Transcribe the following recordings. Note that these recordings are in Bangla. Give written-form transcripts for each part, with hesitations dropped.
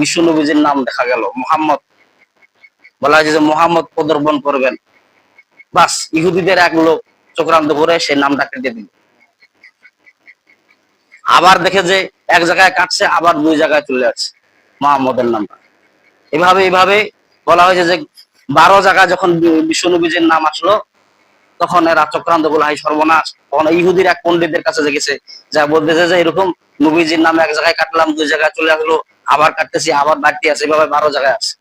বিশ্ব নবীজির নাম দেখা গেল মুহাম্মদ, বলা হয়েছে যে মুহাম্মদ পদার্পণ করবেন, বাস ইহুদিদের এক লোক চক্রান্ত করে সেই নামটা কেটে দিল। আবার দেখে যে এক জায়গায় কাটছে, আবার দুই জায়গায় চলে আসছে মুহাম্মদের নামটা। এভাবে এভাবে বলা হয়েছে যে 12 জায়গায় যখন বিশ্ব নবীজির নাম আসলো, তখন এরা চক্রান্ত বলা হয় সর্বনাশ। তখন ইহুদির এক পণ্ডিতের কাছে গেছে, যা বলতেছে যে এরকম নবীজির নাম এক জায়গায় কাটলাম, দুই জায়গায় চলে আসলো, আবার কাটতেছি, আবার বাড়তি আছে, এভাবে 12 জায়গায় আছে।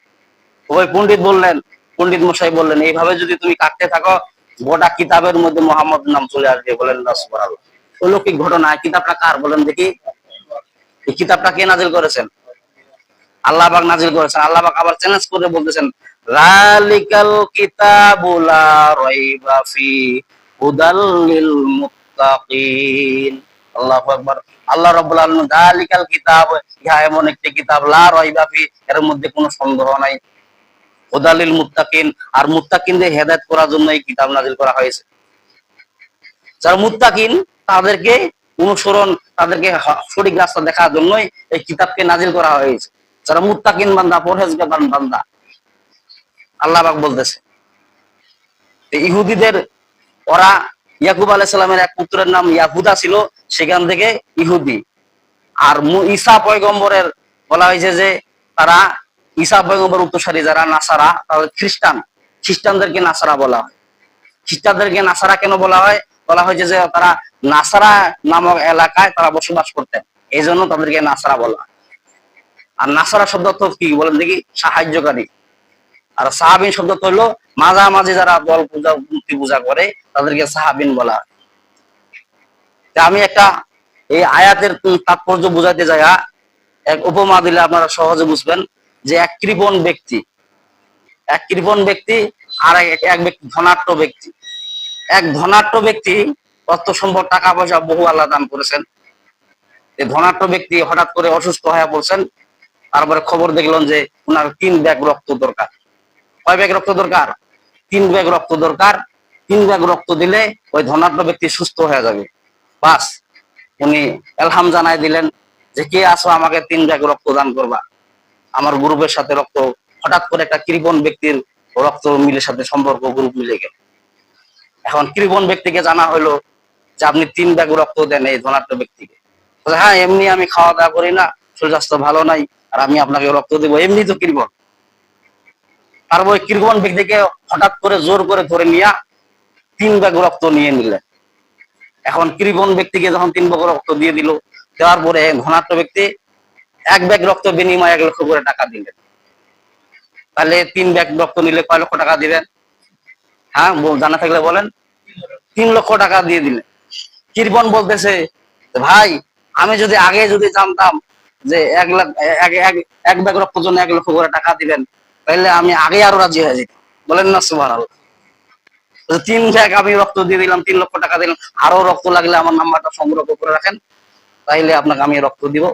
ওই পণ্ডিত বললেন, পণ্ডিত মশাই বললেন, এইভাবে যদি তুমি কাটতে থাকো, গোটা কিতাবের মধ্যে মোহাম্মদ নাম চলে আসবে। বলেন না সুবহানাল্লাহ। অলৌকিক ঘটনা। কিতাবটা কার বলেন দেখি? এই কিতাবটা কে নাজিল করেছেন? আল্লাহ পাক নাজিল করেছেন। আল্লাহ পাক আবার চ্যালেঞ্জ করে বলতেছেন, যালিকাল কিতাবু লা রাইবা ফি হুদাল লিল মুত্তাকিন। আল্লাহু আকবার। আল্লাহ রাব্বুল আলামিন যালিকাল কিতাব, ইহা এমন একটি কিতাব, লা রাইবা ফি, এর মধ্যে কোনো সন্দেহ নাই, হুদাল লিল মুত্তাকিন, আর মুত্তাকিনদের হেদায়েত করার জন্য এই কিতাব নাজিল করা হয়েছে। যারা মুত্তাকিন তাদেরকে অনুসরণ, তাদেরকে সঠিক রাস্তা দেখার জন্যই এই কিতাবকে নাজিল করা হয়েছে। যারা মুত্তাকিন বান্দা, পরহেজগার বান্দা, আল্লাহ পাক বলতেছে। ইহুদিদের, ওরা ইয়াকুব আলাইহিস সালামের এক পুত্রের নাম ইয়াহুদা ছিল, সেখান থেকে ইহুদি। আর ঈসা পয়গম্বরের বলা হয়েছে যে তারা ঈসা পয়গম্বর উত্তরসূরি যারা নাসারা, তাদের খ্রিস্টান, খ্রিস্টানদেরকে নাসারা বলা হয়। খ্রিস্টানদেরকে নাসারা কেন বলা হয়? বলা হয়েছে যে তারা নাসারা নামক এলাকায় তারা বসবাস করতেন, এই জন্য তাদেরকে নাসারা বলা হয়। আর নাসারা শব্দ তো কি বলেন দেখি? সাহায্যকারী। আর সাহাবিন শব্দ তো হলো মাঝামাঝি যারা দল পূজা, মূর্তি পূজা করে, তাদেরকে সাহাবিন বলা হয়। আমি একটা এই আয়াতের তাৎপর্য বুঝাইতে যাই, এক উপমা দিলে আপনারা সহজে বুঝবেন। যে এক কৃপণ ব্যক্তি, এক কৃপণ ব্যক্তি আর এক ব্যক্তি ধনাঢ্য ব্যক্তি। এক ধনাঢ্য ব্যক্তি অর্থ সম্পদ, টাকা পয়সা বহু আল্লাহ দান করেছেন। এই ধনাঢ্য ব্যক্তি হঠাৎ করে অসুস্থ হয়ে পড়ছেন। তারপরে খবর দেখলেন যে ওনার 3 ব্যাগ রক্ত দরকার। কয় ব্যাগ রক্ত দরকার? 3 ব্যাগ রক্ত দরকার। 3 ব্যাগ রক্ত দিলে ওই ধনাঢ্য ব্যক্তি সুস্থ হয়ে যাবে। বাস উনি এলহাম জানাই দিলেন যে কে আসো, আমাকে 3 ব্যাগ রক্ত দান করবা। আমার গ্রুপের সাথে রক্ত, হঠাৎ করে একটা কৃপণ ব্যক্তির রক্ত মিলের সাথে সম্পর্ক, গ্রুপ মিলে গেল। এখন কৃপণ ব্যক্তিকে জানা হলো যে আপনি 3 ব্যাগ রক্ত দেন এই ধনাঢ্য ব্যক্তিকে। হ্যাঁ, এমনি আমি খাওয়া দাওয়া করি না, শরীর স্বাস্থ্য ভালো নাই, আর আমি আপনাকে রক্ত দেবো, এমনি তো কৃপণ। আর ওই কৃপণ ব্যক্তিকে হঠাৎ করে জোর করে ধরে নিয়ে 3 ব্যাগ রক্ত নিয়ে নিলেন। এখন কৃপণ ব্যক্তিকে যখন 3 ব্যাগ রক্ত দিয়ে দিল, দেওয়ার পরে ধনাঢ্য ব্যক্তি 1 ব্যাগ রক্ত বিনিময়ে 1 লক্ষ করে টাকা দিলেন। তাহলে 3 ব্যাগ রক্ত নিলে কয় লক্ষ টাকা দিবেন? হ্যাঁ, জানা থাকলে বলেন। 3 লক্ষ টাকা দিয়ে দিলেন। কৃপণ বলতেছে, ভাই আমি যদি আগে জানতাম যে 1 লাখ, এক ব্যাগ রক্তের জন্য 1 লক্ষ করে টাকা দিবেন, তাহলে আমি আগে আরো রাজি হয়ে যেতাম। বলেন না সুবহানাল্লাহ। 3 ব্যাগ আমি রক্ত দিয়ে দিলাম, 3 লক্ষ টাকা দিলাম, আরো রক্ত লাগলে আমার নাম্বারটা সংগ্রহ করে রাখেন, তাইলে আপনাকে আমি রক্ত দিব।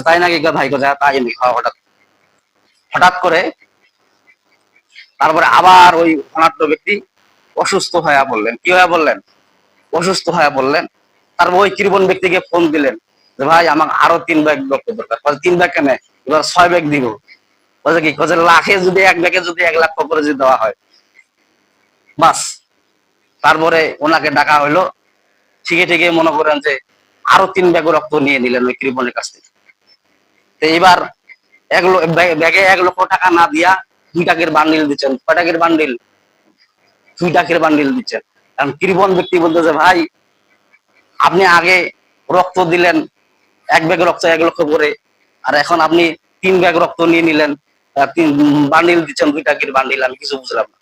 তাই নাকি? ভাই কোথায়? তাই নাকি? হঠাৎ হঠাৎ করে তারপরে আবার ওই ধনাঢ্য ব্যক্তি অসুস্থ হয়ে বললেন। কি হয়ে বললেন? অসুস্থ হয়ে বললেন। তারপর ওই কৃপণ ব্যক্তিকে ফোন দিলেন যে ভাই আমার আরো 3 ব্যাগ রক্ত দরকার। 3 ব্যাগ কেন? এবার 6 ব্যাগ দিব। বলছে কি? লাখে যদি 1 ব্যাগে যদি 1 লাখ করে যদি দেওয়া হয়, বাস। তারপরে ওনাকে ডাকা হইলো, ঠিকই ঠিকই মনে করেন যে আরো 3 ব্যাগ রক্ত নিয়ে নিলেন ওই কৃপণের কাছ থেকে। তো এবার ব্যাগে 1 লক্ষ টাকা না দিয়া 2 টাকার বান্ডিল দিচ্ছেন। কয় টাকার বান্ডিল? 2 টাকার বান্ডিল দিচ্ছেন। কারণ কৃপণ ব্যক্তি বলতেছে, ভাই আপনি আগে রক্ত দিলেন 1 ব্যাগ রক্ত 1 লক্ষ করে, আর এখন আপনি 3 ব্যাগ রক্ত নিয়ে নিলেন, 3 বান্ডিল দিচ্ছেন, 2 টাকার বান্ডিল, আমি কিছু বুঝলাম না।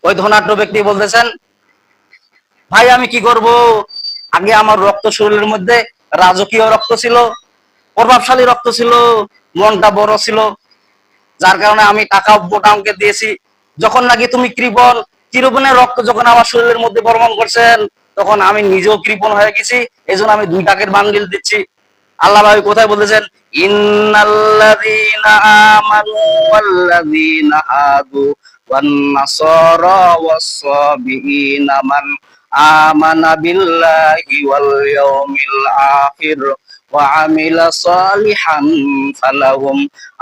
ওই ধনাঢ্য ব্যক্তি বলতেছেন, ভাই আমি কি করব, আগে আমার রক্ত শরীরের মধ্যে রাজকীয় রক্ত ছিল, প্রভাবশালী রক্ত ছিল, মনটা বড় ছিল, যার কারণে আমি টাকা বোটামকে দিয়েছি। যখন নাকি তুমি কৃপণের রক্ত যখন আমার শরীরের মধ্যে বর্মন করছেন, তখন আমি নিজেও কৃপণ হয়ে গেছি, এই জন্য আমি 2 টাকার বান্ডিল দিচ্ছি। আল্লাহ ভাই কোথায় বলতেছেন? ইন্নাল্লাযীনা আমানু ওয়াল্লাযীনা হাদু ওয়ান নাসারা ওয়াস-সাবিঈনা মান আমানা বিল্লাহি ওয়াল ইয়াউমিল আখির وعمل صالحا فلهم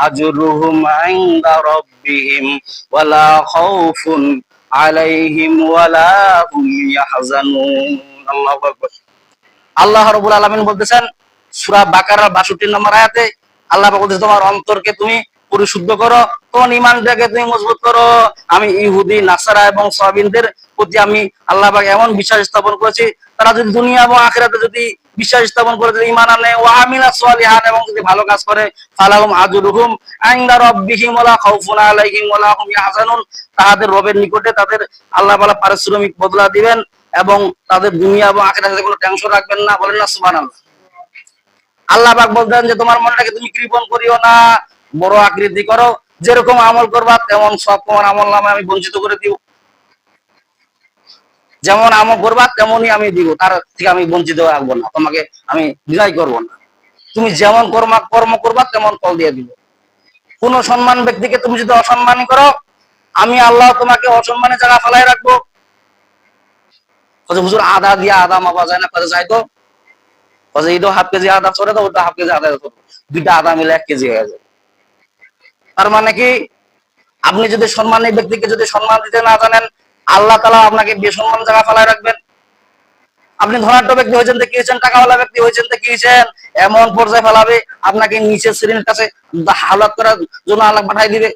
أجرهم عند ربهم ولا خوف عليهم ولا هم يحزنون আল্লাহু আকবার। আল্লাহ রাব্বুল আলামিন বলতেছেন সূরা বাকারার 62 নম্বর আয়াতে, আল্লাহ পাক বলতেছে তোমার অন্তরকে তুমি পরিশুদ্ধ করো, তোমার ঈমানটাকে তুমি মজবুত করো। আমি ইহুদি, নাসারা এবং সাবিনদের প্রতি আমি আল্লাহ পাক এমন বিশ্বাস স্থাপন করেছি, তারা যদি দুনিয়া এবং আখিরাতে যদি বিশ্বাস স্থাপন করে, যদি ঈমান আনে, ওয়া আমিলা সালিহান এবং যদি ভালো কাজ করে, ফালাহুম আজরুহুম ইনদা রাব্বিহিম ওয়ালা খাউফুন আলাইহিম ওয়ালা হুম ইয়াহজানুন, তাদের রবের নিকটে তাদের আল্লাহ তাআলা পারিশ্রমিক বদলা দিবেন এবং তাদের দুনিয়া এবং আখিরাতে কোনো টেনশন রাখবেন না। বলেন না সুবহানাল্লাহ। আল্লাহ পাক বলতেন যে তোমার মনটাকে তুমি কৃপণ করিও না, বড় আকৃতি করো, যেরকম আমল করবা তেমন সব তোমার আমল নামে আমি বঞ্চিত করে দিব। যেমন আমল করবা তেমনই আমি দিব, তার থেকে আমি বঞ্চিত রাখবো না, তোমাকে আমি বিদায় করবো না। তুমি যেমন কর্ম করবা তেমন ফল দিয়ে দিব। কোন সম্মান ব্যক্তিকে তুমি যদি অসম্মানী করো, আমি আল্লাহ তোমাকে অসম্মানের জায়গা ফেলাই রাখবো। হুজুর আদা দিয়ে আদা মাপা যায় না, কাজে যায় তো এইটাও হাফ কেজি আদা চড়ে তো ওটা হাফ কেজি আদা, দুইটা আদা মিলে 1 কেজি হয়ে যাবে। তার মানে কি, আপনি যদি সম্মানী ব্যক্তিকে যদি সম্মান দিতে না জানেন, আল্লাহ তাআলা আপনাকে বেসম্মান জায়গা ফেলায় রাখবেন। আপনি ধনাঢ্য ব্যক্তি হয়েছেন তো কি হয়েছেন, টাকাওয়ালা ব্যক্তি হয়েছেন তো কি হয়েছেন, এমন পর্যায়ে ফেলাবে আপনাকে নিচের শ্রেণীর কাছে হালাত করার জন্য আল্লাহ পাঠাই দিবে।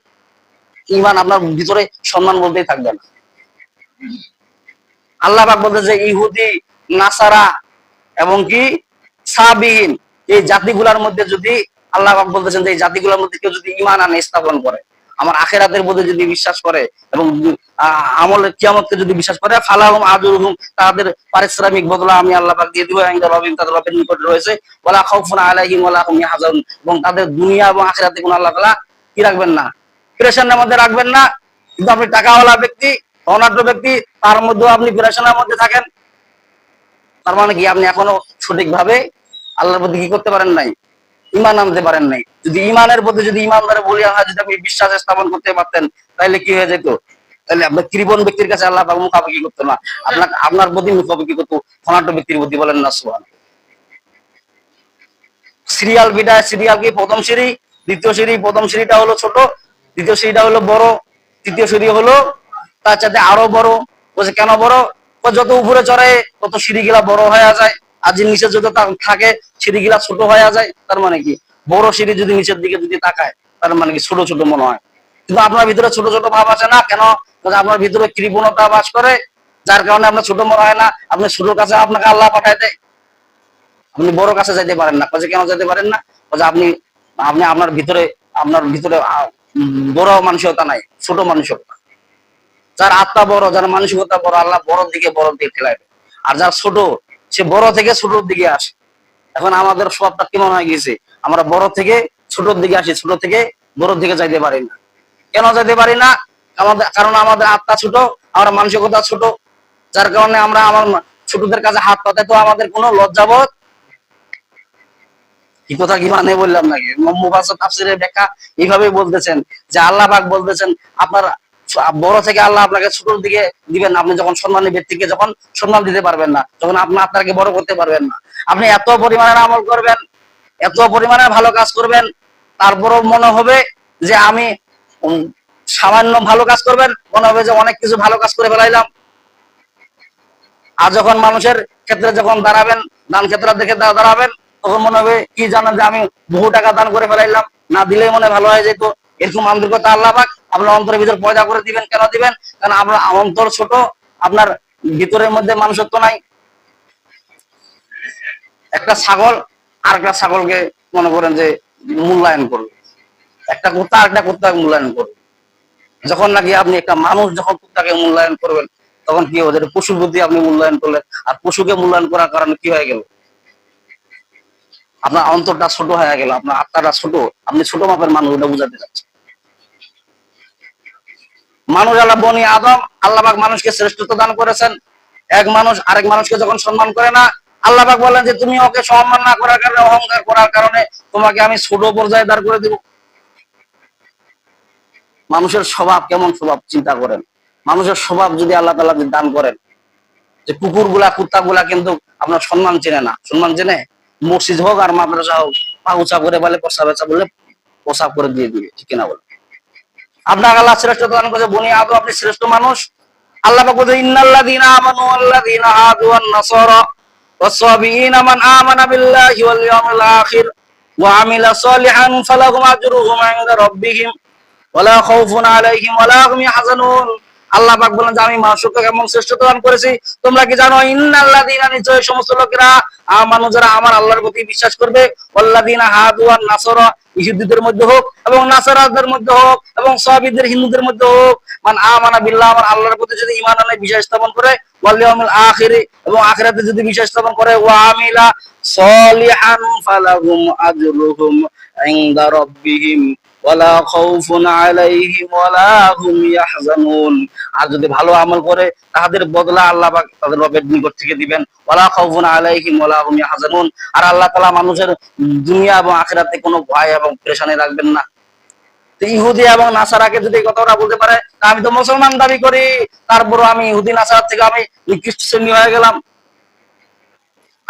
ঈমান আপনার ভিতরে সম্মান বলতেই থাকবে না। আল্লাহ পাক বলতে যে ইহুদি, নাসারা এবং কি সাবিহীন, এই জাতিগুলোর মধ্যে যদি আল্লাহ পাক বলতেছেন যে এই জাতিগুলোর মধ্যে কেউ যদি ঈমান আনে, স্থাপন করে, আমার আখিরাতের মধ্যে যদি বিশ্বাস করে এবং আমলের কিয়ামতকে যদি বিশ্বাস করে, ফালাহুম আজরুহুম, তাদের পারিশ্রমিক বদলা আমি আল্লাহ পাক দিয়ে দিব, ইনদা রাব্বিহিম, তাদের রবের নিকট রয়েছে, ওয়ালা খাউফুন আলাইহিম ওয়ালা হুম ইয়াহজানুন, এবং তাদের দুনিয়া এবং আখিরাতে কোনো আল্লাহ তাআলা কি রাখবেন না, পেরেশানের মধ্যে রাখবেন না। কিন্তু আপনি টাকাওয়ালা ব্যক্তি, ধনাঢ্য ব্যক্তি, তার মধ্যেও আপনি পেরেশানের মধ্যে থাকেন, তার মানে কি আপনি এখনো সঠিকভাবে আল্লাহর প্রতি কি করতে পারেন নাই, ঈমান আনতে পারেন নাই। যদি ঈমানের প্রতি যদি ঈমানদারে বলিয়া হয়, যদি আপনি বিশ্বাস স্থাপন করতে পারতেন, তাহলে কি হয়ে যেত, তাহলে আপনার কৃপণ ব্যক্তির কাছে আল্লাহ পাক মুখাপেক্ষি করতো না, আপনার প্রতি মুখাপেক্ষি করতো ধনাঢ্য ব্যক্তির প্রতি। বলেন না সুবহান। সিরিয়াল বিদায়, সিরিয়াল কি প্রথম সিঁড়ি, দ্বিতীয় সিঁড়ি, প্রথম সিঁড়িটা হলো ছোট, দ্বিতীয় সিঁড়িটা হলো বড়, তৃতীয় সিঁড়ি হলো তার চাইতে আরো বড়। বলছে কেন বড়, যত উপরে চড়ে তত সিঁড়িগুলা বড় হয়ে যায়, আর যে নিচে যত থাকে সিঁড়িগুলা ছোট হয়ে যায়। তার মানে কি, বড় সিঁড়ি যদি নিচের দিকে যদি তাকায়, তার মানে কি ছোট ছোট মনে হয়। কিন্তু আপনার ভিতরে ছোট ছোট ভাব আছে না কেন, আপনার ভিতরে কৃপণতা বাস করে, যার কারণে আপনার ছোট মনে হয় না। আপনি ছোটোর কাছে আপনাকে আল্লাহ পাঠায় দেয়, আপনি বড় কাছে যাইতে পারেন না। কেন যেতে পারেন না, আপনি আপনি আপনার ভিতরে বড় মানসিকতা নাই, ছোট মানসিকতা। যার আত্মা বড়, যার মানসিকতা বড়, আল্লাহ বড় দিকে ঠেলায় দেয়। আর যার ছোট, সে বড় থেকে ছোটর দিকে আসে। এখন আমাদের সবটা কেমন হয়ে গেছে, আমরা বড় থেকে ছোটর দিকে আসি, ছোট থেকে বড়র দিকে যাইতে পারি না। কেন যাইতে পারি না, কারণ আমাদের আত্মা ছোট, আমার মানসিকতা ছোট, যার কারণে আমরা আমার ছোটদের কাছে হাত পাতে তো আমাদের কোনো লজ্জাবোধ, কি কথা কি মানে বললাম নাকি, মুফাসসির তাফসীরের ব্যাখ্যা এইভাবে বলতেছেন যে আল্লাহ পাক বলতেছেন আপনার বড় থেকে আল্লাহ আপনাকে ছোটর দিকে দিবেন না। আপনি যখন সম্মানী ব্যক্তিকে যখন সম্মান দিতে পারবেন না, যখন আপনি আপনাকে বড় করতে পারবেন না, আপনি এত পরিমাণের আমল করবেন, এত পরিমাণের ভালো কাজ করবেন, তারপরও মনে হবে যে আমি সামান্য ভালো কাজ করবেন, মনে হবে যে অনেক কিছু ভালো কাজ করে ফেলাইলাম। আর যখন মানুষের ক্ষেত্রে যখন দাঁড়াবেন, দান ক্ষেত্র দেখে দাঁড়াবেন, তখন মনে হবে কি জানেন যে আমি বহু টাকা দান করে ফেলাইলাম, না দিলেই মনে ভালো হয়ে যেত। এরকম আন্তরিকতা আল্লাহ পাক আপনার অন্তরের ভিতর পয়দা করে দিবেন। কেন দিবেন, কারণ আপনার অন্তর ছোট, আপনার ভিতরের মধ্যে মানুষত্ব নাই। একটা ছাগল আর একটা ছাগলকে মনে করেন যে মূল্যায়ন করবে, একটা কুত্তা আর একটা কুত্তাকে মূল্যায়ন করবে। যখন নাকি আপনি একটা মানুষ যখন কুত্তাকে মূল্যায়ন করবেন, তখন কি হবে, পশুর প্রতি আপনি মূল্যায়ন করলেন, আর পশুকে মূল্যায়ন করার কারণে কি হয়ে গেল, আপনার অন্তরটা ছোট হয়ে গেল, আপনার আত্মাটা ছোট, আপনি ছোট মাপের মানুষ, ওটা বুঝাতে চাচ্ছেন। মানুষ আল্লাহ বনি আদম, আল্লাহ পাক মানুষকে শ্রেষ্ঠত্ব দান করেছেন। এক মানুষ আরেক মানুষকে যখন সম্মান করে না, আল্লাহ পাক বলেন যে তুমি ওকে সম্মান না করার কারণে, অহংকার করার কারণে তোমাকে আমি ছোট পর্যায়ে দাঁড় করে দিব। মানুষের স্বভাব কেমন স্বভাব চিন্তা করেন, মানুষের স্বভাব যদি আল্লাহ তাআলা দান করেন, যে কুকুর গুলা কুত্তা গুলা কিন্তু আপনার সম্মান চেনে না, সম্মান চেনে, মসজিদ হোক আর মাদ্রাসা হোক, পা উঁচা করে বলে প্রস্রাব বলে প্রস্রাব করে দিয়ে দিবে, ঠিক কিনা বলে? আপনার আল্লাহ শ্রেষ্ঠ দান করেছে, বনি আদম আপনি শ্রেষ্ঠ মানুষ। আল্লাহ পাক বলেন ইন্নাল্লাযীনা আমানু ওয়াল্লাযীনা হাদু ওয়ান নাসারা ওয়াস-সাবিঈনা মান আমানা বিল্লাহি ওয়াল ইয়াউমিল আখির ওয়া আমিলা সলিহান ফালাহুম আজরুহুম ইনদা রাব্বিহিম ওয়ালা খাউফুন আলাইহিম ওয়ালা হুম ইয়াহজানুন। আল্লাহ পাক বলেন যে আমি মানুষকে কেমন শ্রেষ্ঠত্ব দান করেছি তোমরা কি জানো? ইন্নাল্লাযীনা নিশ্চয় সমস্ত লোকেরা আমানু যারা আমার আল্লাহর প্রতি বিশ্বাস করবে, ওয়াল্লাযীনা হাদু ওয়ান নাসারা ইহুদিদের মধ্যে হোক এবং নাসারাদের মধ্যে হোক এবং সাবিদের হিন্দুদের মধ্যে হোক, মান আমানা বিল্লাহ আমার আল্লাহর প্রতি যদি ঈমান আনে বিশ্বাস স্থাপন করে, ওয়াল ইয়াউমিল আখির এবং আখিরাতে যদি বিশ্বাস স্থাপন করে, ওয়া আমিলা সলিহান ফালাহুম আজরুহুম ইনদা রাব্বিহিম ওয়ালা খাউফুন আলাইহিম ওয়ালা হুম ইয়াহজানুন। আর যদি ভালো আমল করে তাদের বদলা আল্লাহ পাক তাদের রবের নিকট থেকে দিবেন, ওয়ালা খাউফুন আলাইহিম ওয়ালা হুম ইয়াহজানুন। আর আল্লাহ তাআলা মানুষের দুনিয়া এবং আখিরাতে কোনো ভয় এবং পেরেশানি রাখবেন না। তো ইহুদি এবং নাসারাকে যদি এই কথাটা বলতে পারে আমি তো মুসলমান দাবি করি, তারপরও আমি ইহুদি নাসারা থেকে আমি নিকৃষ্ট শ্রেণী হয়ে গেলাম।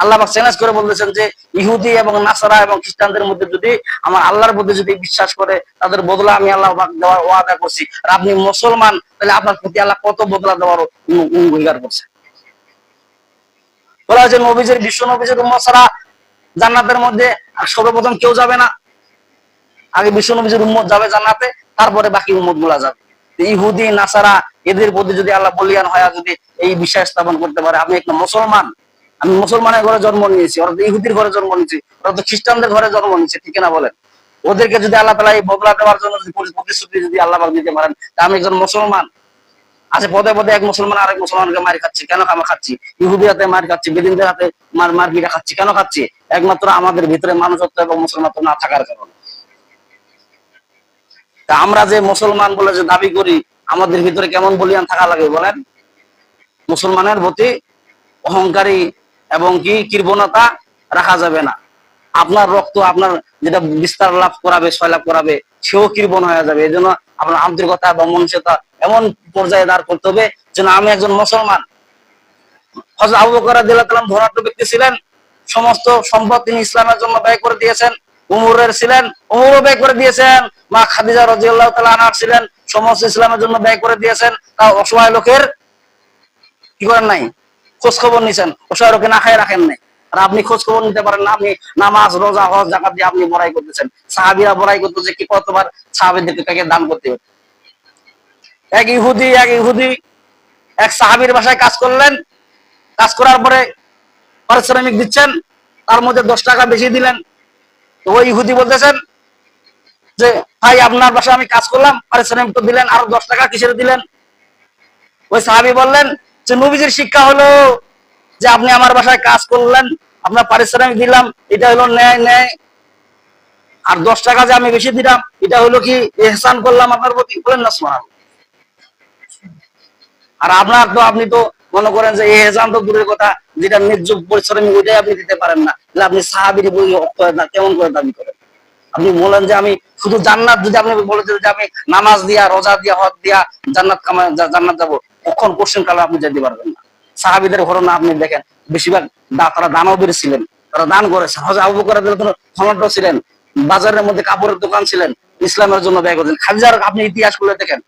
আল্লাহ পাক চ্যালেঞ্জ করে বলতেছেন যে ইহুদি এবং নাসারা এবং খ্রিস্টানদের মধ্যে যদি আমার আল্লাহর প্রতি যদি বিশ্বাস করে তাদের বদলা আমি আল্লাহ পাক দেওয়ার ওয়াদা করছি। আর আপনি মুসলমান, তাহলে আপনার প্রতি আল্লাহ কত বদলা দেওয়ার অঙ্গীকার করছে। বলা হয়েছে নবীজির বিশ্ব নবীজির উম্মত ছাড়া জান্নাতের মধ্যে সর্বপ্রথম কেউ যাবে না, আগে বিশ্ব নবীজির উম্মত যাবে জান্নাতে, তারপরে বাকি উম্মত গুলা যাবে। ইহুদি নাসারা এদের প্রতি যদি আল্লাহ বলিয়ান হয় যদি এই বিশ্বাস স্থাপন করতে পারে আমি একটা মুসলমান, আমি মুসলমানের ঘরে জন্ম নিয়েছি, ওরা তো ইহুদির ঘরে জন্ম নিয়েছি, ওরা তো খ্রিস্টানদের ঘরে জন্ম নিয়েছে, ঠিক না বলেন? ওদেরকে যদি আল্লাহ তাআলা এই বদলা দেওয়ার জন্য যদি প্রতিশ্রুতি যদি আল্লাহ পাক দিতে পারেন, তা আমি একজন মুসলমান। আচ্ছা পদে পদে এক মুসলমান আরেক মুসলমানকে মার খাচ্ছি, কেন আমরা খাচ্ছি? ইহুদির হাতে মার খাচ্ছি, বেদিনদের হাতে মার পিটা খাচ্ছি, কেন খাচ্ছি? একমাত্র আমাদের ভিতরে মানুষত্ব এবং মুসলমানত্ব না থাকার কারণে। তা আমরা যে মুসলমান বলে যে দাবি করি, আমাদের ভিতরে কেমন বলিয়ান থাকা লাগে বলেন? মুসলমানের প্রতি অহংকারী এবং কি কৃপণতা রাখা যাবে না। আপনার রক্ত আপনার যেটা বিস্তার লাভ করাবে, সয়লাভ করাবে, সেও কৃপণ হয়ে যাবে। এই জন্য আপনার আন্তরিকতা এবং মনুষ্যতা এমন পর্যায়ে দাঁড় করতে হবে যেন আমি একজন মুসলমান। হযরত আবু বকর রাদিয়াল্লাহু তাআলা ধনাঢ্য ব্যক্তি ছিলেন, সমস্ত সম্পদ তিনি ইসলামের জন্য ব্যয় করে দিয়েছেন। উমরের ছিলেন, উমরও ব্যয় করে দিয়েছেন। মা খাদিজা রাদিয়াল্লাহু তাআলা আনহা ছিলেন, সমস্ত ইসলামের জন্য ব্যয় করে দিয়েছেন। তাও অসহায় লোকের কি করেন নাই? খোঁজ খবর নিছেন। অসহায় লোকে না খায় রাখেন নাই। আর আপনি খোঁজ খবর নিতে পারেন না, আপনি নামাজ রোজা হজ যাকাত দিয়ে আপনি বড়াই করতেছেন। সাহাবীরা বড়াই করতেছে কি কতবার সাহাবীদেরকে তাকে দান করতে হবে। এক ইহুদি এক সাহাবীর বাসায় কাজ করলেন, কাজ করার পরে পারিশ্রমিক দিচ্ছেন, তার মধ্যে 10 টাকা বেশি দিলেন। তো ওই ইহুদি বলতেছেন যে ভাই আপনার বাসায় আমি কাজ করলাম, পারিশ্রমিক তো দিলেন, আরো 10 টাকা কিসের দিলেন? ওই সাহাবী বললেন যে নবীজির শিক্ষা হলো যে আপনি আমার বাসায় কাজ করলেন, আপনার পারিশ্রমিক দিলাম, এটা হলো ন্যায়। আর 10 টাকা যে আমি বেশি দিলাম এটা হলো কি ইহসান করলাম আপনার প্রতি, বলেন না সুবহানাল্লাহ। আর আপনার তো আপনি তো মনে করেন যে ইহসান তো দূরের কথা, যেটা ন্যায্য পরিশ্রমিক ওইটাই আপনি দিতে পারেন না, তাহলে আপনি সাহাবীর বই কেমন করে দাবি করেন? আপনি বলেন যে আমি শুধু জান্নাত, যদি আপনি বলেছেন যে আমি নামাজ দিয়া রোজা দিয়া হজ দিয়া জান্নাত যাবো, কখন কোশ্চেন কালে আপনি যেতে পারবেন না। সাহাবীদের ঘটনা আপনি দেখেন, বেশিরভাগ তারা দানবীর ছিলেন, তারা দান করেছেন। হযরত আবু বকর রাদিয়াল্লাহু তাআলা ছিলেন, বাজারের মধ্যে কাপড়ের দোকান ছিলেন, ইসলামের জন্য ব্যয় করেছেন। খাদিজার আপনি ইতিহাস খুলে দেখেন,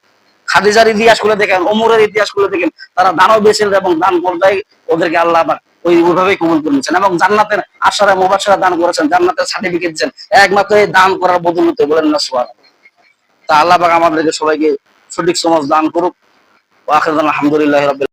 খাদিজার ইতিহাস খুলে দেখেন, ওমরের ইতিহাস খুলে দেখেন, তারা দানবীর ছিলেন এবং দান করতে ওদেরকে আল্লাহ পাক ওইভাবেই কবুল করেছেন এবং জান্নাতের আশারা মুবাশশারা দান করেছেন, জান্নাতের সার্টিফিকেট দিয়েছেন একমাত্র এই দান করার বদৌলতে, বলেন না সুবহানাল্লাহ। তা আল্লাহ পাক আমাদেরকে সবাইকে সঠিক সমাজ দান করুক। ওয়া আখিরু আলহামদুলিল্লাহি রাব্বিল